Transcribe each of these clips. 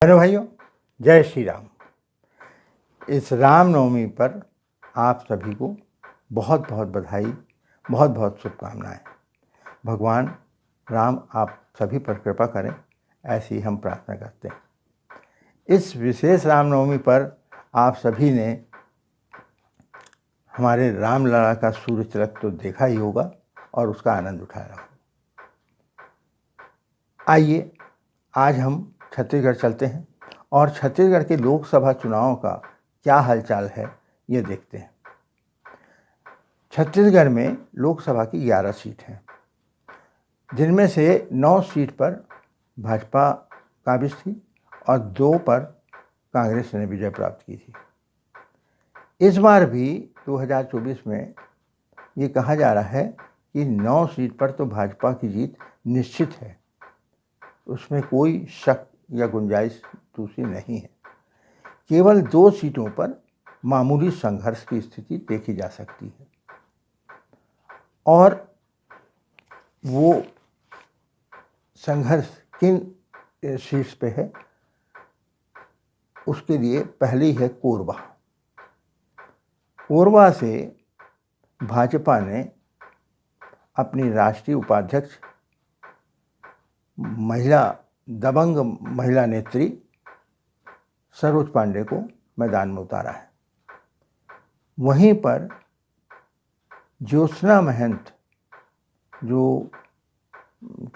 Hello भाइयों, जय श्री राम। इस रामनवमी पर आप सभी को बहुत बहुत बधाई, बहुत बहुत शुभकामनाएं। भगवान राम आप सभी पर कृपा करें, ऐसी हम प्रार्थना करते हैं। इस विशेष रामनवमी पर आप सभी ने हमारे रामलला का सूर्य तिलक तो देखा ही होगा और उसका आनंद उठाया होगा। आइए आज हम छत्तीसगढ़ चलते हैं और छत्तीसगढ़ के लोकसभा चुनाव का क्या हालचाल है ये देखते हैं। छत्तीसगढ़ में लोकसभा की 11 सीट हैं, जिनमें से 9 सीट पर भाजपा काबिज थी और 2 पर कांग्रेस ने विजय प्राप्त की थी। इस बार भी 2024 में ये कहा जा रहा है कि 9 सीट पर तो भाजपा की जीत निश्चित है, उसमें कोई शक या गुंजाइश दूसरी नहीं है। केवल 2 सीटों पर मामूली संघर्ष की स्थिति देखी जा सकती है और वो संघर्ष किन शीर्ष पे है उसके लिए पहली है कोरबा। कोरबा से भाजपा ने अपनी राष्ट्रीय उपाध्यक्ष दबंग महिला नेत्री सरोज पांडे को मैदान में उतारा है। वहीं पर ज्योत्सना महंत, जो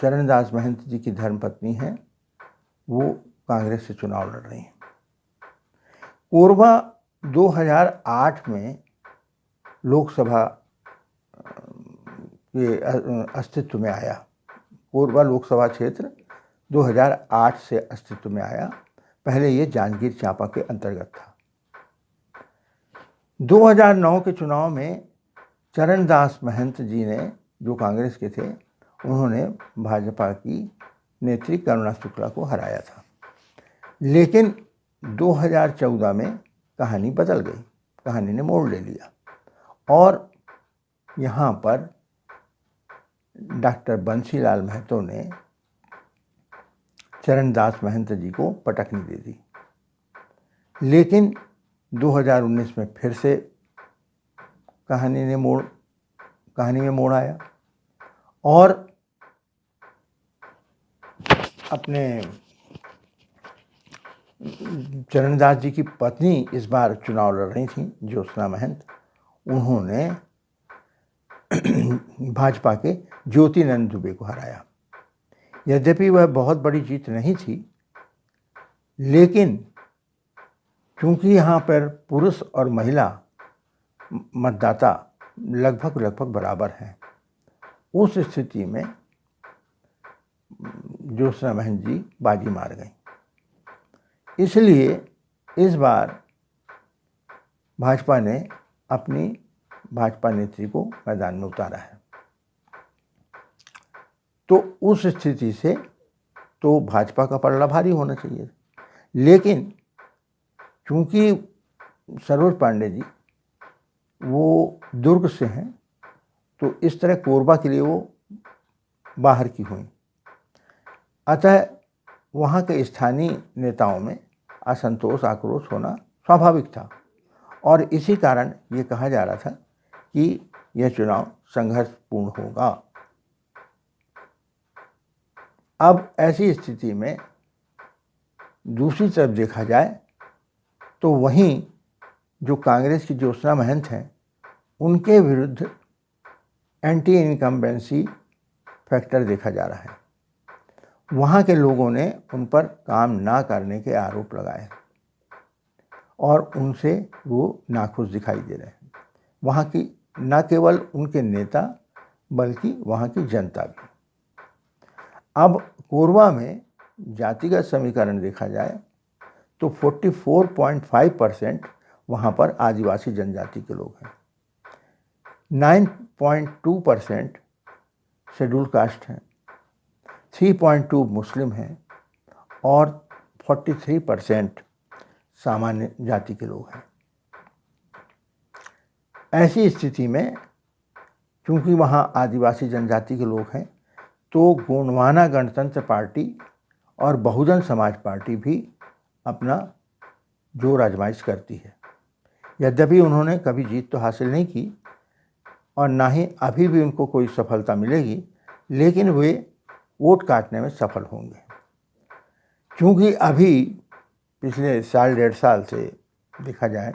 चरणदास महंत जी की धर्मपत्नी हैं, वो कांग्रेस से चुनाव लड़ रही हैं। कोरबा 2008 में लोकसभा के अस्तित्व में आया। कोरबा लोकसभा क्षेत्र 2008 से अस्तित्व में आया। पहले ये जांजगीर चांपा के अंतर्गत था। 2009 के चुनाव में चरणदास महंत जी ने, जो कांग्रेस के थे, उन्होंने भाजपा की नेत्री करुणा शुक्ला को हराया था। लेकिन 2014 में कहानी बदल गई, कहानी ने मोड़ ले लिया और यहाँ पर डॉक्टर बंसीलाल महतो ने चरणदास महंत जी को पटकनी दे दी। लेकिन 2019 में फिर से कहानी में मोड़ आया और अपने चरणदास जी की पत्नी इस बार चुनाव लड़ रही थी, ज्योत्सना महंत। उन्होंने भाजपा के ज्योतिनंद दुबे को हराया। यद्यपि वह बहुत बड़ी जीत नहीं थी, लेकिन चूंकि यहाँ पर पुरुष और महिला मतदाता लगभग बराबर हैं, उस स्थिति में ज्योत्सना महंत जी बाजी मार गई। इसलिए इस बार भाजपा ने अपनी भाजपा नेत्री को मैदान में उतारा है। तो उस स्थिति से तो भाजपा का पलड़ा भारी होना चाहिए, लेकिन चूंकि सरोज पांडे जी वो दुर्ग से हैं, तो इस तरह कोरबा के लिए वो बाहर की हुई। अतः वहाँ के स्थानीय नेताओं में असंतोष, आक्रोश होना स्वाभाविक था और इसी कारण ये कहा जा रहा था कि यह चुनाव संघर्षपूर्ण होगा। अब ऐसी स्थिति में दूसरी तरफ देखा जाए तो वहीं जो कांग्रेस की ज्योत्सना महंत हैं, उनके विरुद्ध एंटी इनकम्बेंसी फैक्टर देखा जा रहा है। वहाँ के लोगों ने उन पर काम ना करने के आरोप लगाए और उनसे वो नाखुश दिखाई दे रहे हैं। वहाँ की न केवल उनके नेता बल्कि वहाँ की जनता भी। अब कोरबा में जातिगत समीकरण देखा जाए तो 44.5% वहाँ पर आदिवासी जनजाति के लोग हैं, 9.2% शेड्यूल कास्ट हैं, 3.2 मुस्लिम हैं और 43% सामान्य जाति के लोग हैं। ऐसी स्थिति में चूंकि वहाँ आदिवासी जनजाति के लोग हैं, तो गोंडवाना गणतंत्र पार्टी और बहुजन समाज पार्टी भी अपना जोर आजमाइश करती है। यद्यपि उन्होंने कभी जीत तो हासिल नहीं की और ना ही अभी भी उनको कोई सफलता मिलेगी, लेकिन वे वोट काटने में सफल होंगे। क्योंकि अभी पिछले साल 1.5 साल से देखा जाए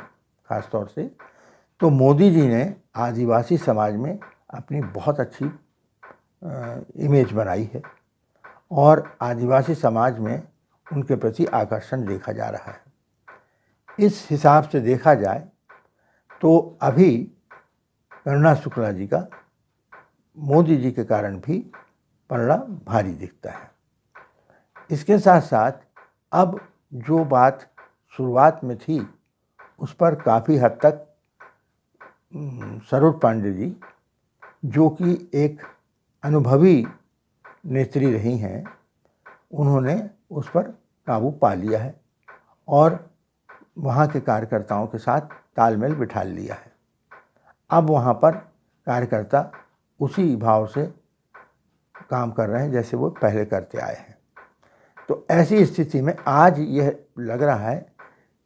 ख़ास तौर से, तो मोदी जी ने आदिवासी समाज में अपनी बहुत अच्छी इमेज बनाई है और आदिवासी समाज में उनके प्रति आकर्षण देखा जा रहा है। इस हिसाब से देखा जाए तो अभी करुणा शुक्ला जी का मोदी जी के कारण भी पलड़ा भारी दिखता है। इसके साथ साथ अब जो बात शुरुआत में थी उस पर काफ़ी हद तक सरोज पांडे जी, जो कि एक अनुभवी नेत्री रही हैं, उन्होंने उस पर काबू पा लिया है और वहाँ के कार्यकर्ताओं के साथ तालमेल बिठा लिया है। अब वहाँ पर कार्यकर्ता उसी भाव से काम कर रहे हैं जैसे वो पहले करते आए हैं। तो ऐसी स्थिति में आज यह लग रहा है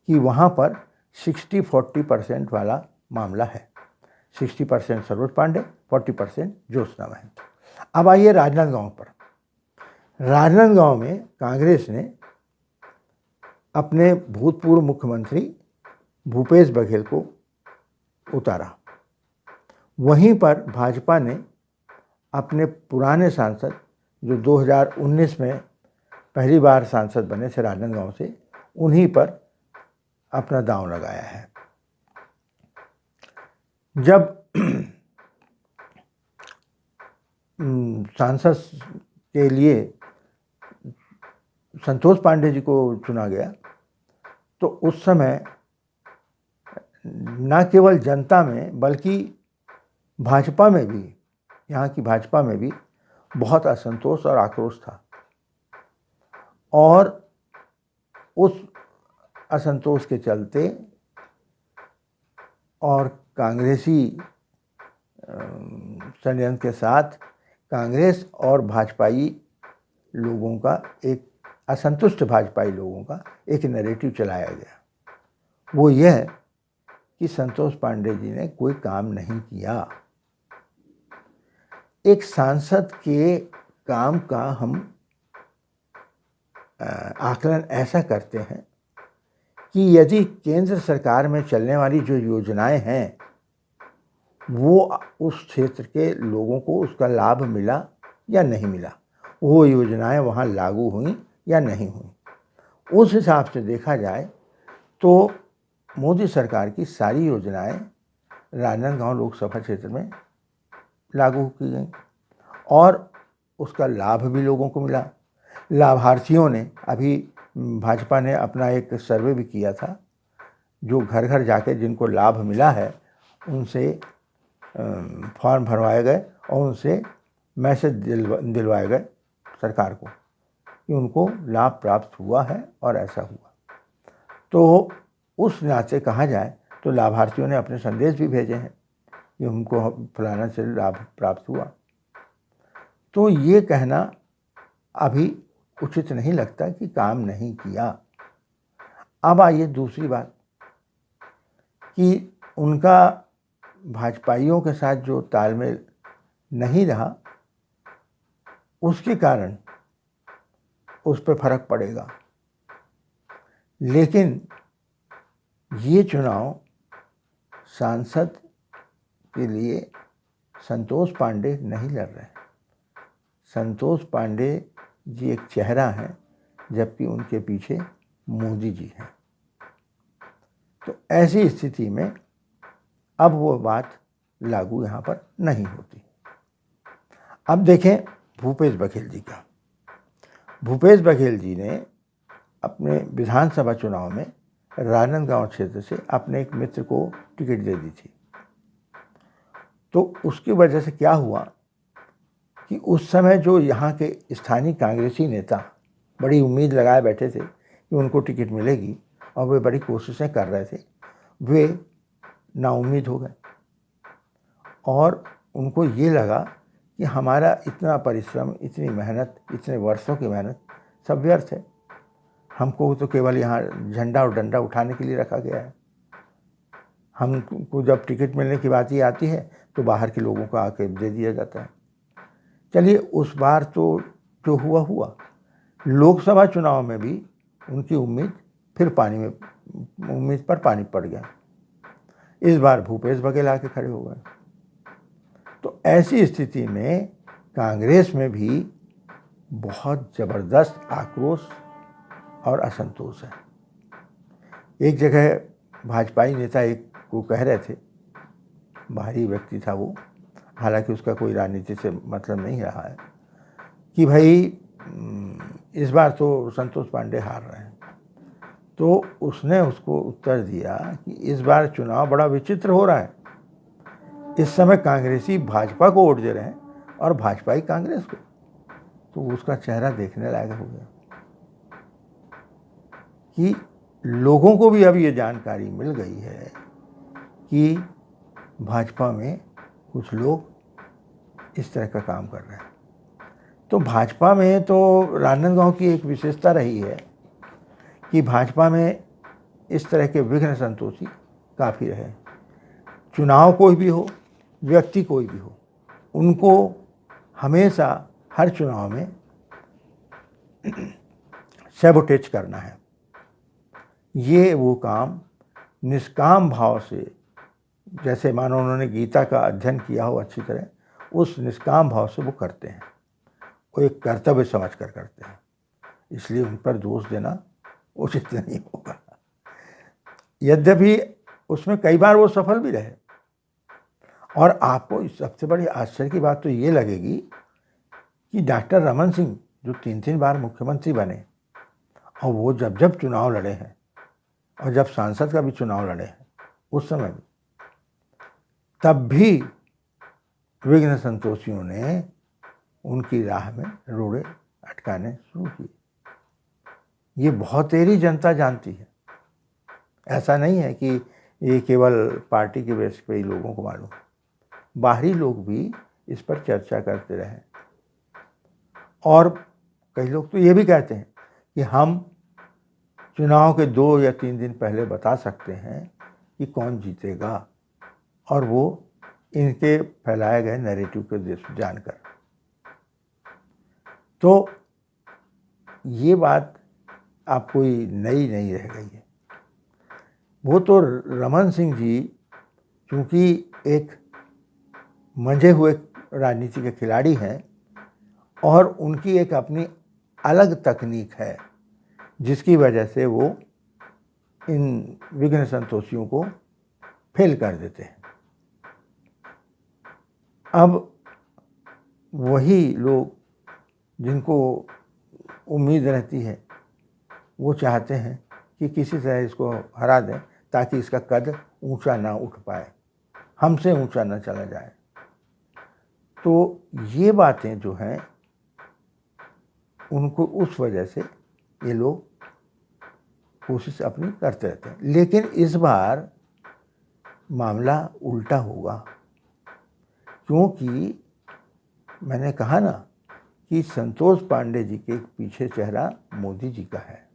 कि वहाँ पर 60-40% वाला मामला है। 60% सरोज पांडे, 40% ज्योत्सना महंत। अब आइए राजनांदगांव पर। राजनांदगांव में कांग्रेस ने अपने भूतपूर्व मुख्यमंत्री भूपेश बघेल को उतारा। वहीं पर भाजपा ने अपने पुराने सांसद, जो 2019 में पहली बार सांसद बने थे राजनांदगांव से, उन्हीं पर अपना दांव लगाया है। जब सांसद के लिए संतोष पांडे जी को चुना गया तो उस समय न केवल जनता में बल्कि भाजपा में भी, यहाँ की भाजपा में भी बहुत असंतोष और आक्रोश था और उस असंतोष के चलते और कांग्रेसी षड्यंत्र के साथ कांग्रेस और भाजपाई लोगों का, एक असंतुष्ट भाजपाई लोगों का एक नैरेटिव चलाया गया। वो यह कि संतोष पांडे जी ने कोई काम नहीं किया। एक सांसद के काम का हम आकलन ऐसा करते हैं कि यदि केंद्र सरकार में चलने वाली जो योजनाएं हैं वो उस क्षेत्र के लोगों को उसका लाभ मिला या नहीं मिला, वो योजनाएं वहाँ लागू हुई या नहीं हुई, उस हिसाब से देखा जाए तो मोदी सरकार की सारी योजनाएं राजनांदगांव लोकसभा क्षेत्र में लागू की गई और उसका लाभ भी लोगों को मिला। लाभार्थियों ने, अभी भाजपा ने अपना एक सर्वे भी किया था, जो घर घर जाके जिनको लाभ मिला है उनसे फॉर्म भरवाए गए और उनसे मैसेज दिलवाए गए सरकार को कि उनको लाभ प्राप्त हुआ है और ऐसा हुआ। तो उस नाते कहा जाए तो लाभार्थियों ने अपने संदेश भी भेजे हैं कि उनको फलाना से लाभ प्राप्त हुआ। तो ये कहना अभी उचित नहीं लगता कि काम नहीं किया। अब आइए दूसरी बात कि उनका भाजपाइयों के साथ जो तालमेल नहीं रहा उसके कारण उस पर फर्क पड़ेगा। लेकिन ये चुनाव सांसद के लिए संतोष पांडे नहीं लड़ रहे हैं। संतोष पांडे जी एक चेहरा है जबकि उनके पीछे मोदी जी हैं। तो ऐसी स्थिति में अब वो बात लागू यहाँ पर नहीं होती। अब देखें भूपेश बघेल जी का। भूपेश बघेल जी ने अपने विधानसभा चुनाव में राजनांदगांव क्षेत्र से अपने एक मित्र को टिकट दे दी थी। तो उसकी वजह से क्या हुआ कि उस समय जो यहाँ के स्थानीय कांग्रेसी नेता बड़ी उम्मीद लगाए बैठे थे कि उनको टिकट मिलेगी और वे बड़ी कोशिशें कर रहे थे, वे नाउम्मीद हो गए और उनको ये लगा कि हमारा इतना परिश्रम, इतनी मेहनत, इतने वर्षों की मेहनत सब व्यर्थ है। हमको तो केवल यहाँ झंडा और डंडा उठाने के लिए रखा गया है। हमको जब टिकट मिलने की बात ही आती है तो बाहर के लोगों को आके दे दिया जाता है। चलिए, उस बार तो जो हुआ हुआ। लोकसभा चुनाव में भी उनकी उम्मीद पर पानी पड़ गया। इस बार भूपेश बघेल आके खड़े हो गए। तो ऐसी स्थिति में कांग्रेस में भी बहुत ज़बरदस्त आक्रोश और असंतोष है। एक जगह भाजपाई नेता एक को कह रहे थे, बाहरी व्यक्ति था वो, हालांकि उसका कोई राजनीति से मतलब नहीं रहा है, कि भाई इस बार तो संतोष पांडे हार रहे हैं। तो उसने उसको उत्तर दिया कि इस बार चुनाव बड़ा विचित्र हो रहा है। इस समय कांग्रेसी भाजपा को वोट दे रहे हैं और भाजपाई कांग्रेस को। तो उसका चेहरा देखने लायक हो गया कि लोगों को भी अब ये जानकारी मिल गई है कि भाजपा में कुछ लोग इस तरह का काम कर रहे हैं। तो भाजपा में तो राजनांदगांव की एक विशेषता रही है कि भाजपा में इस तरह के विघ्न संतोषी काफ़ी रहे। चुनाव कोई भी हो, व्यक्ति कोई भी हो, उनको हमेशा हर चुनाव में सैबोटेज करना है। ये वो काम निष्काम भाव से, जैसे मानो उन्होंने गीता का अध्ययन किया हो अच्छी तरह, उस निष्काम भाव से वो करते हैं। वो एक कर्तव्य समझ कर करते हैं, इसलिए उन पर दोष देना उचित नहीं होगा। यद्यपि उसमें कई बार वो सफल भी रहे। और आपको सबसे बड़ी आश्चर्य की बात तो ये लगेगी कि डॉक्टर रमन सिंह जो 3 बार मुख्यमंत्री बने, और वो जब चुनाव लड़े हैं और जब सांसद का भी चुनाव लड़े हैं उस समय भी, तब भी विघ्न संतोषियों ने उनकी राह में रोड़े अटकाने शुरू किए। ये बहुतेरी जनता जानती है। ऐसा नहीं है कि ये केवल पार्टी के बेस पे ही लोगों को मालूम। बाहरी लोग भी इस पर चर्चा करते रहे, और कई लोग तो ये भी कहते हैं कि हम चुनाव के 2 या 3 दिन पहले बता सकते हैं कि कौन जीतेगा, और वो इनके फैलाए गए नैरेटिव को जानकर। तो ये बात आप कोई नई नहीं रह गई है। वो तो रमन सिंह जी चूँकि एक मंझे हुए राजनीति के खिलाड़ी हैं, और उनकी एक अपनी अलग तकनीक है जिसकी वजह से वो इन विघ्न संतोषियों को फेल कर देते हैं। अब वही लोग जिनको उम्मीद रहती है, वो चाहते हैं कि किसी तरह इसको हरा दें ताकि इसका कद ऊंचा ना उठ पाए, हमसे ऊंचा ना चला जाए। तो ये बातें जो हैं, उनको उस वजह से ये लोग कोशिश अपनी करते रहते हैं। लेकिन इस बार मामला उल्टा होगा, क्योंकि मैंने कहा ना कि संतोष पांडे जी के पीछे चेहरा मोदी जी का है।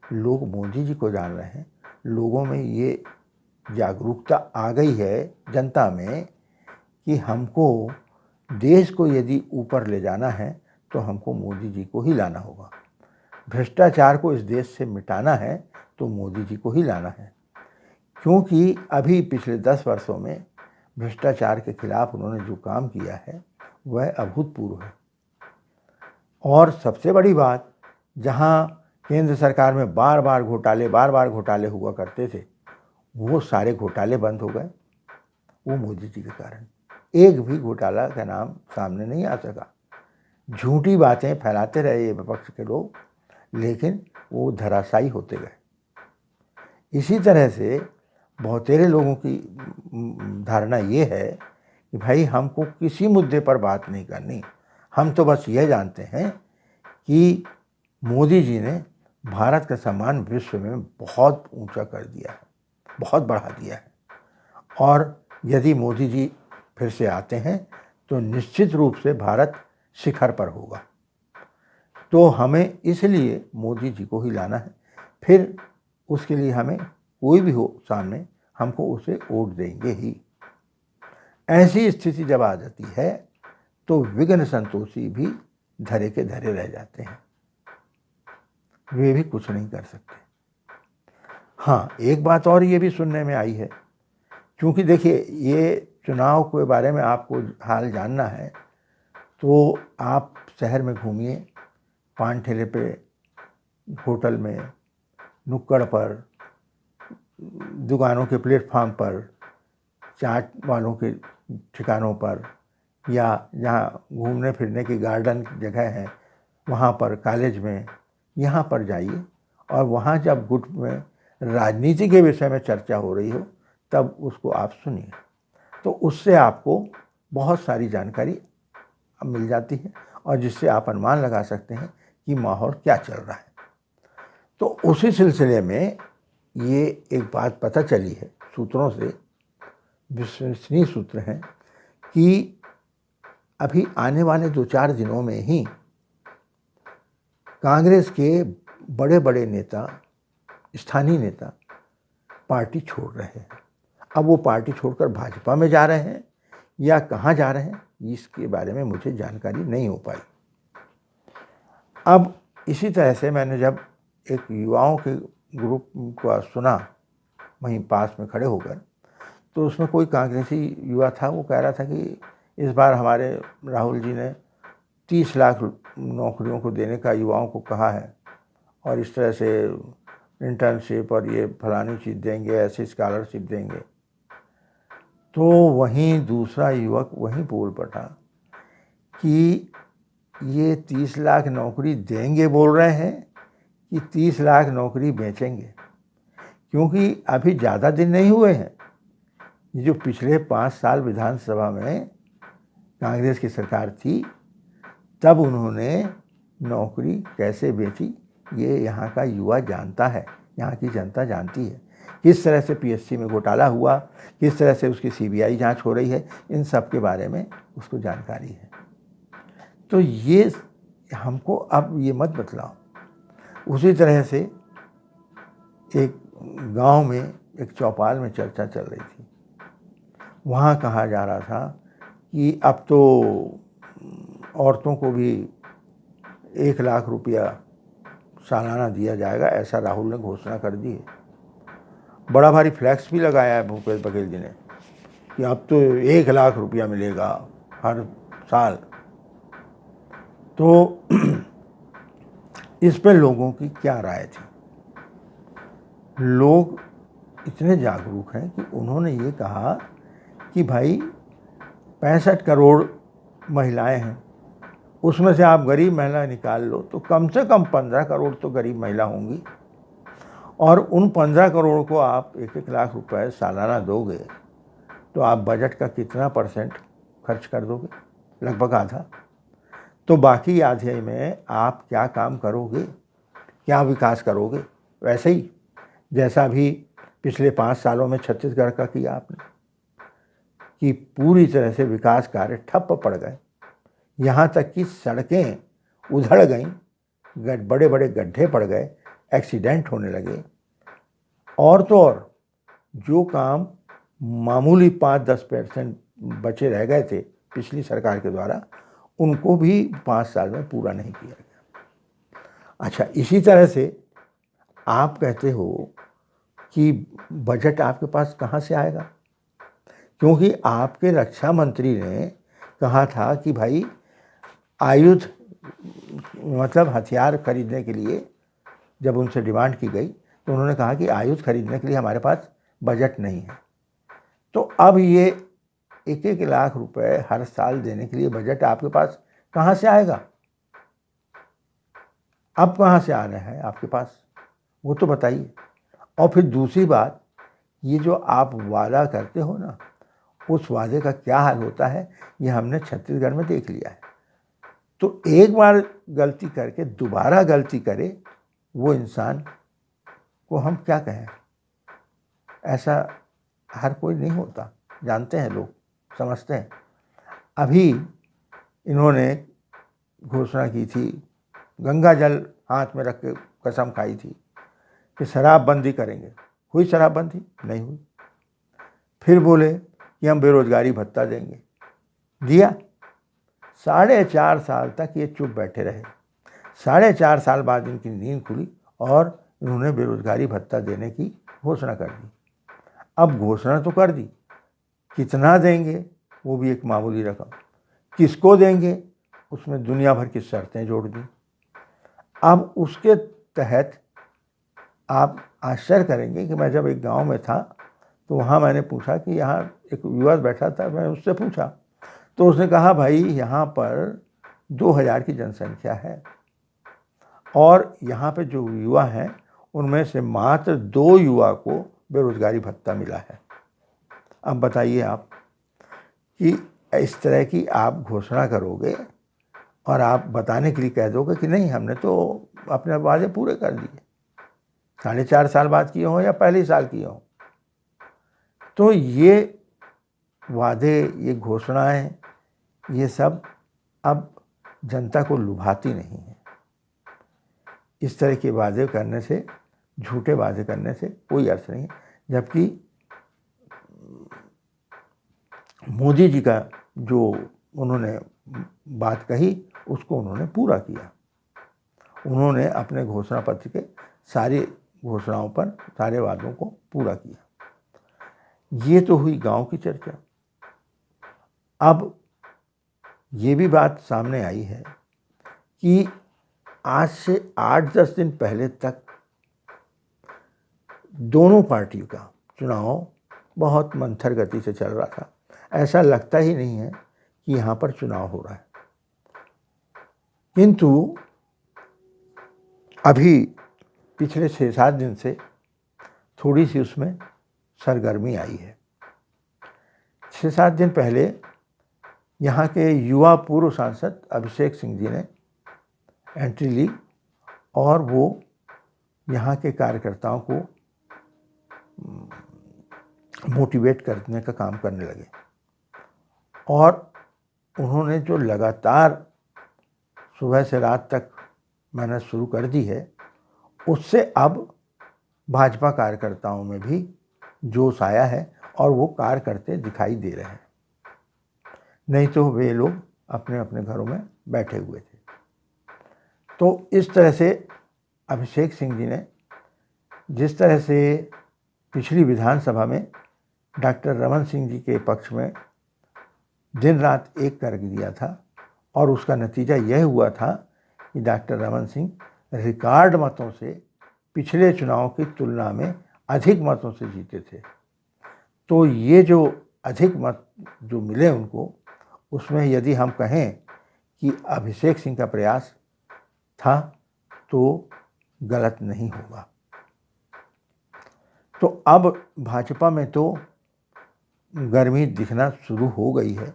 लोग मोदी जी को जान रहे हैं। लोगों में ये जागरूकता आ गई है जनता में कि हमको देश को यदि ऊपर ले जाना है तो हमको मोदी जी को ही लाना होगा। भ्रष्टाचार को इस देश से मिटाना है तो मोदी जी को ही लाना है, क्योंकि अभी पिछले 10 वर्षों में भ्रष्टाचार के खिलाफ उन्होंने जो काम किया है वह अभूतपूर्व है। और सबसे बड़ी बात, जहां केंद्र सरकार में बार बार घोटाले हुआ करते थे, वो सारे घोटाले बंद हो गए। वो मोदी जी के कारण। एक भी घोटाला का नाम सामने नहीं आ सका। झूठी बातें फैलाते रहे ये विपक्ष के लोग, लेकिन वो धराशायी होते गए। इसी तरह से बहुतेरे लोगों की धारणा ये है कि भाई हमको किसी मुद्दे पर बात नहीं करनी, हम तो बस यह जानते हैं कि मोदी जी ने भारत का सम्मान विश्व में बहुत ऊंचा कर दिया है, बहुत बढ़ा दिया है, और यदि मोदी जी फिर से आते हैं तो निश्चित रूप से भारत शिखर पर होगा। तो हमें इसलिए मोदी जी को ही लाना है, फिर उसके लिए हमें कोई भी हो सामने, हमको उसे वोट देंगे ही। ऐसी स्थिति जब आ जाती है तो विघ्न संतोषी भी धरे के धरे रह जाते हैं, वे भी कुछ नहीं कर सकते। हाँ, एक बात और ये भी सुनने में आई है, क्योंकि देखिए ये चुनाव के बारे में आपको हाल जानना है तो आप शहर में घूमिए, पान ठेले पे, होटल में, नुक्कड़ पर, दुकानों के प्लेटफार्म पर, चाट वालों के ठिकानों पर, या जहाँ घूमने फिरने की गार्डन जगह है वहाँ पर, कॉलेज में, यहाँ पर जाइए और वहाँ जब गुट में राजनीति के विषय में चर्चा हो रही हो तब उसको आप सुनिए, तो उससे आपको बहुत सारी जानकारी मिल जाती है और जिससे आप अनुमान लगा सकते हैं कि माहौल क्या चल रहा है। तो उसी सिलसिले में ये एक बात पता चली है सूत्रों से, विश्वसनीय सूत्र हैं, कि अभी आने वाले 2-4 दिनों में ही कांग्रेस के बड़े बड़े नेता, स्थानीय नेता पार्टी छोड़ रहे हैं। अब वो पार्टी छोड़कर भाजपा में जा रहे हैं या कहाँ जा रहे हैं, इसके बारे में मुझे जानकारी नहीं हो पाई। अब इसी तरह से मैंने जब एक युवाओं के ग्रुप को सुना वहीं पास में खड़े होकर, तो उसमें कोई कांग्रेसी युवा था, वो कह रहा था कि इस बार हमारे राहुल जी ने 30 लाख नौकरियों को देने का युवाओं को कहा है और इस तरह से इंटर्नशिप और ये फलानी चीज़ देंगे, ऐसी स्कॉलरशिप देंगे। तो वहीं दूसरा युवक वहीं बोल पड़ा कि ये 30 लाख नौकरी देंगे बोल रहे हैं कि 30 लाख नौकरी बेचेंगे, क्योंकि अभी ज़्यादा दिन नहीं हुए हैं। ये जो पिछले 5 साल विधानसभा में कांग्रेस की सरकार थी तब उन्होंने नौकरी कैसे बेची ये यहाँ का युवा जानता है, यहाँ की जनता जानती है। किस तरह से पीएससी में घोटाला हुआ, किस तरह से उसकी सीबीआई जांच हो रही है, इन सब के बारे में उसको जानकारी है। तो ये हमको अब ये मत बतलाओ। उसी तरह से एक गांव में एक चौपाल में चर्चा चल रही थी, वहाँ कहा जा रहा था कि अब तो औरतों को भी 1 लाख रुपया सालाना दिया जाएगा, ऐसा राहुल ने घोषणा कर दी है। बड़ा भारी फ्लैक्स भी लगाया है भूपेश बघेल जी ने कि अब तो 1 लाख रुपया मिलेगा हर साल। तो इस पर लोगों की क्या राय थी? लोग इतने जागरूक हैं कि उन्होंने ये कहा कि भाई 65 करोड़ महिलाएं हैं, उसमें से आप गरीब महिला निकाल लो तो कम से कम 15 करोड़ तो गरीब महिला होंगी, और उन 15 करोड़ को आप 1-1 लाख रुपए सालाना दोगे तो आप बजट का कितना % खर्च कर दोगे? लगभग आधा। तो बाकी आधे में आप क्या काम करोगे, क्या विकास करोगे? वैसे ही जैसा भी पिछले 5 सालों में छत्तीसगढ़ का किया आपने, कि पूरी तरह से विकास कार्य ठप्प पड़ गए, यहाँ तक कि सड़कें उधड़ गईं, बड़े बड़े गड्ढे पड़ गए, एक्सीडेंट होने लगे, और तो और जो काम मामूली 5-10% बचे रह गए थे पिछली सरकार के द्वारा, उनको भी 5 साल में पूरा नहीं किया गया। अच्छा, इसी तरह से आप कहते हो कि बजट आपके पास कहाँ से आएगा, क्योंकि आपके रक्षा मंत्री ने कहा था कि भाई आयुध मतलब हथियार खरीदने के लिए जब उनसे डिमांड की गई तो उन्होंने कहा कि आयुध खरीदने के लिए हमारे पास बजट नहीं है। तो अब ये 1-1 लाख रुपए हर साल देने के लिए बजट आपके पास कहाँ से आएगा? अब कहाँ से आ रहा है आपके पास, वो तो बताइए। और फिर दूसरी बात, ये जो आप वादा करते हो ना, उस वादे का क्या हाल होता है ये हमने छत्तीसगढ़ में देख लिया है। तो एक बार गलती करके दोबारा गलती करे वो इंसान को हम क्या कहें? ऐसा हर कोई नहीं होता, जानते हैं लोग, समझते हैं। अभी इन्होंने घोषणा की थी गंगा जल हाथ में रख के कसम खाई थी कि शराबबंदी करेंगे। हुई शराबबंदी? नहीं हुई। फिर बोले कि हम बेरोजगारी भत्ता देंगे, दिया? 4.5 साल तक ये चुप बैठे रहे। 4.5 साल बाद इनकी नींद खुली और इन्होंने बेरोजगारी भत्ता देने की घोषणा कर दी। अब घोषणा तो कर दी, कितना देंगे वो भी एक मामूली रकम, किसको देंगे उसमें दुनिया भर की शर्तें जोड़ दी। अब उसके तहत आप आश्चर्य करेंगे कि मैं जब एक गांव में था तो वहाँ मैंने पूछा कि यहाँ एक युवा बैठा था, मैं उससे पूछा तो उसने कहा भाई यहाँ पर 2000 की जनसंख्या है और यहाँ पे जो युवा हैं उनमें से मात्र 2 युवा को बेरोजगारी भत्ता मिला है। अब बताइए आप कि इस तरह की आप घोषणा करोगे और आप बताने के लिए कह दोगे कि नहीं हमने तो अपने वादे पूरे कर दिए, 4.5 साल बाद किए हों या पहले साल किए हों। तो ये वादे, ये घोषणाएं, ये सब अब जनता को लुभाती नहीं है। इस तरह के वादे करने से, झूठे वादे करने से कोई अर्थ नहीं है। जबकि मोदी जी का जो उन्होंने बात कही उसको उन्होंने पूरा किया। उन्होंने अपने घोषणा पत्र के सारी घोषणाओं पर, सारे वादों को पूरा किया। ये तो हुई गांव की चर्चा। अब ये भी बात सामने आई है कि आज से 8-10 दिन पहले तक दोनों पार्टियों का चुनाव बहुत मंथर गति से चल रहा था। ऐसा लगता ही नहीं है कि यहाँ पर चुनाव हो रहा है। किंतु अभी पिछले 6-7 दिन से थोड़ी सी उसमें सरगर्मी आई है। 6-7 दिन पहले यहाँ के युवा पूर्व सांसद अभिषेक सिंह जी ने एंट्री ली और वो यहाँ के कार्यकर्ताओं को मोटिवेट करने का काम करने लगे और उन्होंने जो लगातार सुबह से रात तक मेहनत शुरू कर दी है, उससे अब भाजपा कार्यकर्ताओं में भी जोश आया है और वो कार्य करते दिखाई दे रहे हैं। नहीं तो वे लोग अपने अपने घरों में बैठे हुए थे। तो इस तरह से अभिषेक सिंह जी ने जिस तरह से पिछली विधानसभा में डॉक्टर रमन सिंह जी के पक्ष में दिन रात एक कर दिया था और उसका नतीजा यह हुआ था कि डॉक्टर रमन सिंह रिकॉर्ड मतों से पिछले चुनाव की तुलना में अधिक मतों से जीते थे। तो ये जो अधिक मत जो मिले उनको, उसमें यदि हम कहें कि अभिषेक सिंह का प्रयास था तो गलत नहीं होगा। तो अब भाजपा में तो गर्मी दिखना शुरू हो गई है।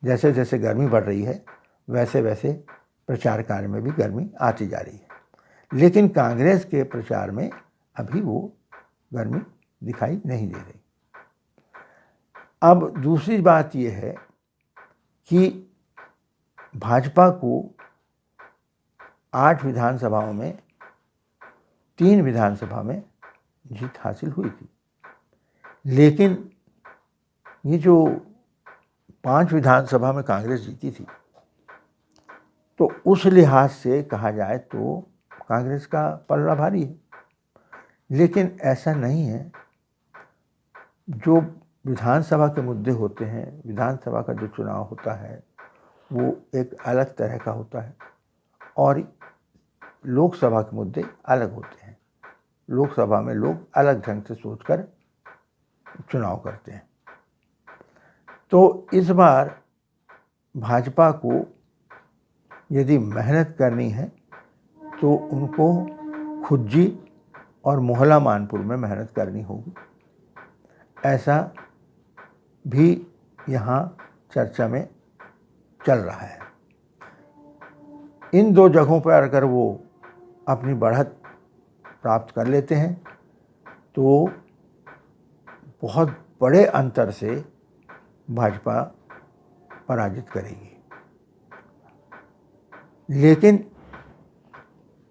जैसे जैसे गर्मी बढ़ रही है वैसे वैसे प्रचार कार्य में भी गर्मी आती जा रही है। लेकिन कांग्रेस के प्रचार में अभी वो गर्मी दिखाई नहीं दे रही। अब दूसरी बात ये है कि भाजपा को 8 विधानसभाओं में 3 विधानसभा में जीत हासिल हुई थी, लेकिन ये जो 5 विधानसभा में कांग्रेस जीती थी, तो उस लिहाज से कहा जाए तो कांग्रेस का पलड़ा भारी है। लेकिन ऐसा नहीं है। जो विधानसभा के मुद्दे होते हैं, विधानसभा का जो चुनाव होता है वो एक अलग तरह का होता है और लोकसभा के मुद्दे अलग होते हैं। लोकसभा में लोग अलग ढंग से सोचकर चुनाव करते हैं। तो इस बार भाजपा को यदि मेहनत करनी है तो उनको खुज्जी और मोहला मानपुर में मेहनत करनी होगी। ऐसा भी यहाँ चर्चा में चल रहा है। इन 2 जगहों पर अगर वो अपनी बढ़त प्राप्त कर लेते हैं तो बहुत बड़े अंतर से भाजपा पराजित करेगी। लेकिन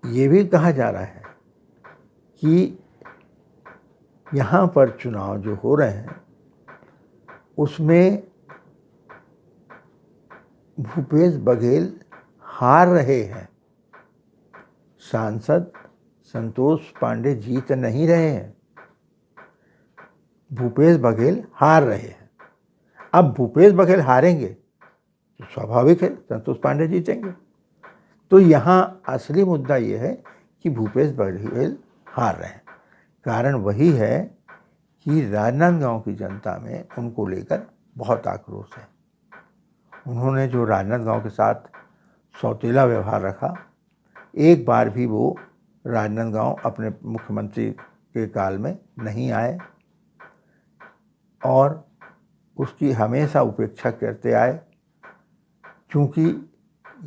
ये भी कहा जा रहा है कि यहाँ पर चुनाव जो हो रहे हैं उसमें भूपेश बघेल हार रहे हैं, सांसद संतोष पांडे जीत नहीं रहे हैं, भूपेश बघेल हार रहे हैं। अब भूपेश बघेल हारेंगे तो स्वाभाविक है संतोष पांडे जीतेंगे। तो यहाँ असली मुद्दा ये है कि भूपेश बघेल हार रहे हैं। कारण वही है कि राजनांदगांव की जनता में उनको लेकर बहुत आक्रोश है। उन्होंने जो राजनांदगांव के साथ सौतेला व्यवहार रखा, एक बार भी वो राजनांदगांव अपने मुख्यमंत्री के काल में नहीं आए और उसकी हमेशा उपेक्षा करते आए। क्योंकि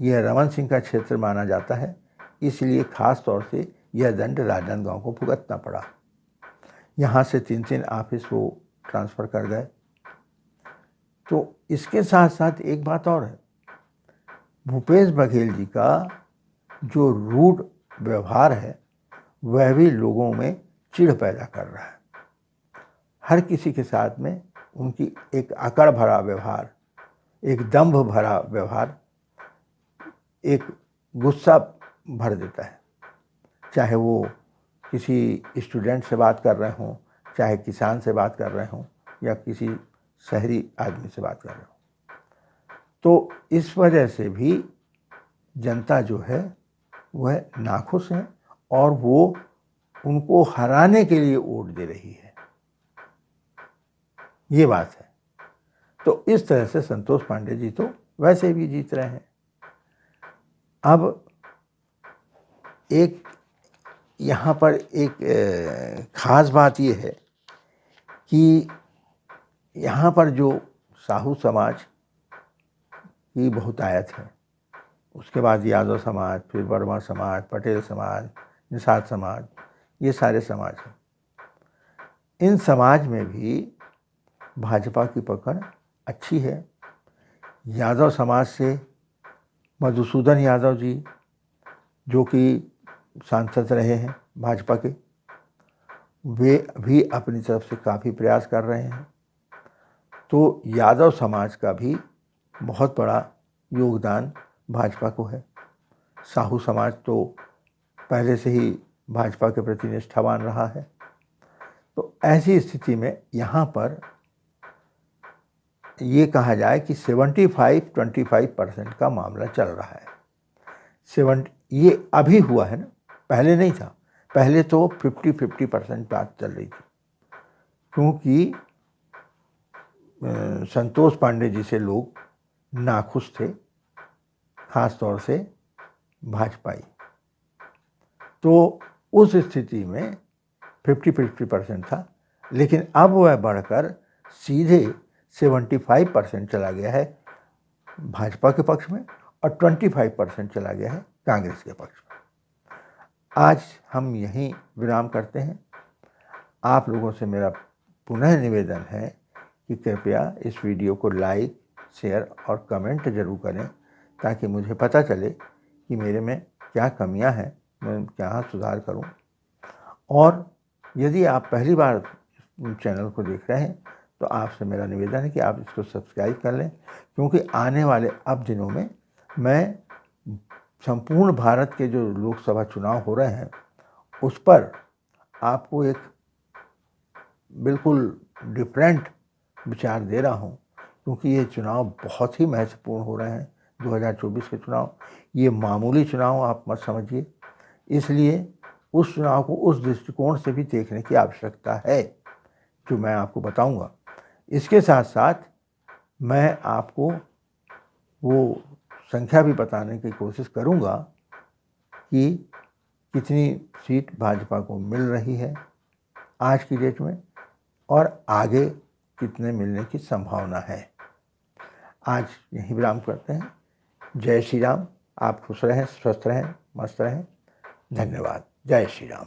यह रमन सिंह का क्षेत्र माना जाता है, इसलिए खास तौर से यह दंड राजनांदगांव को भुगतना पड़ा। यहाँ से 3-3 ऑफिस वो ट्रांसफ़र कर गए। तो इसके साथ साथ एक बात और है, भूपेश बघेल जी का जो रूड व्यवहार है वह भी लोगों में चिढ़ पैदा कर रहा है। हर किसी के साथ में उनकी एक अकड़ भरा व्यवहार, एक दंभ भरा व्यवहार, एक गुस्सा भर देता है। चाहे वो किसी स्टूडेंट से बात कर रहे हों, चाहे किसान से बात कर रहे हों या किसी शहरी आदमी से बात कर रहे हों। तो इस वजह से भी जनता जो है वह नाखुश है और वो उनको हराने के लिए वोट दे रही है, ये बात है। तो इस तरह से संतोष पांडे जी तो वैसे भी जीत रहे हैं। अब एक यहाँ पर एक ख़ास बात ये है कि यहाँ पर जो साहू समाज की बहुतायत है, उसके बाद यादव समाज, फिर वर्मा समाज, पटेल समाज, निषाद समाज, ये सारे समाज हैं। इन समाज में भी भाजपा की पकड़ अच्छी है। यादव समाज से मधुसूदन यादव जी, जो कि सांसद रहे हैं भाजपा के, वे भी अपनी तरफ से काफ़ी प्रयास कर रहे हैं। तो यादव समाज का भी बहुत बड़ा योगदान भाजपा को है। साहू समाज तो पहले से ही भाजपा के प्रति निष्ठावान रहा है। तो ऐसी स्थिति में यहाँ पर ये कहा जाए कि 75-25% का मामला चल रहा है। ये अभी हुआ है ना, पहले नहीं था। पहले तो 50-50% बात चल रही थी, क्योंकि संतोष पांडे जी से लोग नाखुश थे, खास तौर से भाजपाई। तो उस स्थिति में 50-50% था, लेकिन अब वह बढ़कर सीधे 75% चला गया है भाजपा के पक्ष में और 25% चला गया है कांग्रेस के पक्ष में। आज हम यहीं विराम करते हैं। आप लोगों से मेरा पुनः निवेदन है कि कृपया इस वीडियो को लाइक, शेयर और कमेंट ज़रूर करें, ताकि मुझे पता चले कि मेरे में क्या कमियां हैं, मैं क्या सुधार करूं। और यदि आप पहली बार चैनल को देख रहे हैं तो आपसे मेरा निवेदन है कि आप इसको सब्सक्राइब कर लें, क्योंकि आने वाले अब दिनों में मैं संपूर्ण भारत के जो लोकसभा चुनाव हो रहे हैं उस पर आपको एक बिल्कुल डिफरेंट विचार दे रहा हूं, क्योंकि ये चुनाव बहुत ही महत्वपूर्ण हो रहे हैं। 2024 के चुनाव ये मामूली चुनाव आप मत समझिए, इसलिए उस चुनाव को उस दृष्टिकोण से भी देखने की आवश्यकता है जो मैं आपको बताऊंगा। इसके साथ साथ मैं आपको वो संख्या भी बताने की कोशिश करूंगा कि कितनी सीट भाजपा को मिल रही है आज की डेट में और आगे कितने मिलने की संभावना है। आज यहीं विराम करते हैं। जय श्री राम। आप खुश रहें, स्वस्थ रहें, मस्त रहें। धन्यवाद। जय श्री राम।